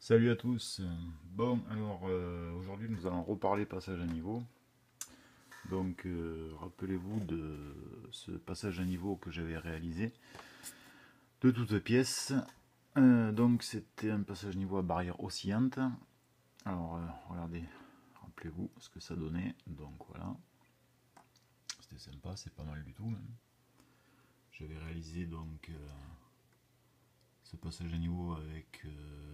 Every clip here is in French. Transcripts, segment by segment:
Salut à tous. Bon, alors aujourd'hui nous allons reparler passage à niveau. Donc rappelez-vous de ce passage à niveau que j'avais réalisé de toutes pièces. Donc c'était un passage à niveau à barrière oscillante. Alors regardez, rappelez-vous ce que ça donnait. Donc voilà, c'était sympa, c'est pas mal du tout même. J'avais réalisé donc ce passage à niveau avec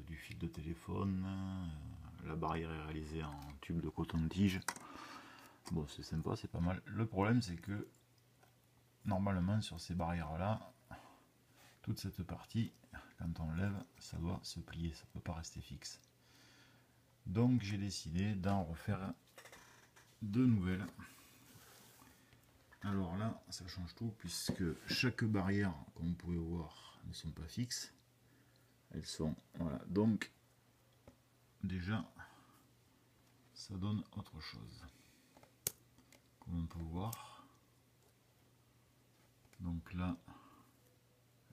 du fil de téléphone. La barrière est réalisée en tube de coton-tige. Bon, c'est sympa, c'est pas mal. Le problème, c'est que normalement, sur ces barrières-là, toute cette partie, quand on lève, ça doit se plier, ça ne peut pas rester fixe. Donc, j'ai décidé d'en refaire deux nouvelles. Alors là, ça change tout, puisque chaque barrière, comme vous pouvez voir, ne sont pas fixes. Elles sont, voilà. Donc, déjà, ça donne autre chose. Comme on peut voir. Donc là,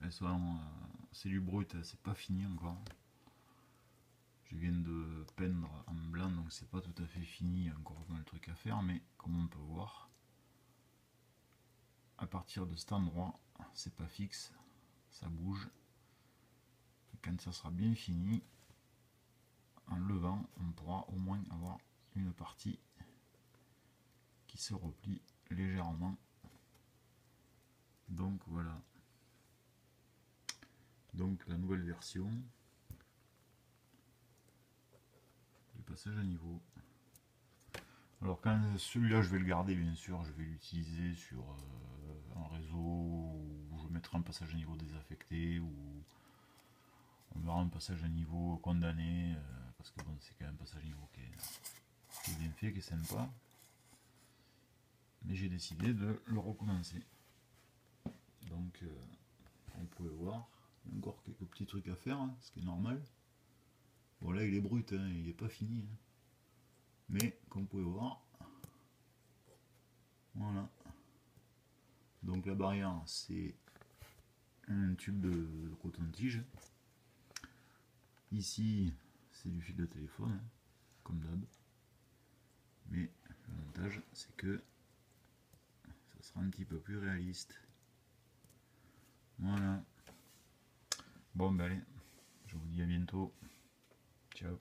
elles sont, c'est du brut, c'est pas fini encore. Je viens de peindre en blanc, donc c'est pas tout à fait fini, il y a encore pas mal de trucs à faire, mais comme on peut voir, à partir de cet endroit, c'est pas fixe, ça bouge. Et quand ça sera bien fini, en levant, on pourra au moins avoir une partie qui se replie légèrement. Donc voilà. Donc la nouvelle version du passage à niveau. Alors quand celui-là je vais le garder bien sûr, je vais l'utiliser sur un réseau où je mettrai un passage à niveau désaffecté ou on verra un passage à niveau condamné parce que bon c'est quand même un passage à niveau qui est bien fait, qui est sympa. Mais j'ai décidé de le recommencer. Donc on pouvait voir, il y a encore quelques petits trucs à faire, hein, ce qui est normal. Bon là il est brut, hein, il n'est pas fini. Hein. Mais comme vous pouvez voir, voilà. Donc la barrière c'est un tube de coton-tige. Ici c'est du fil de téléphone, hein, comme d'hab. Mais l'avantage c'est que ça sera un petit peu plus réaliste. Voilà. Bon ben allez, je vous dis à bientôt. Ciao.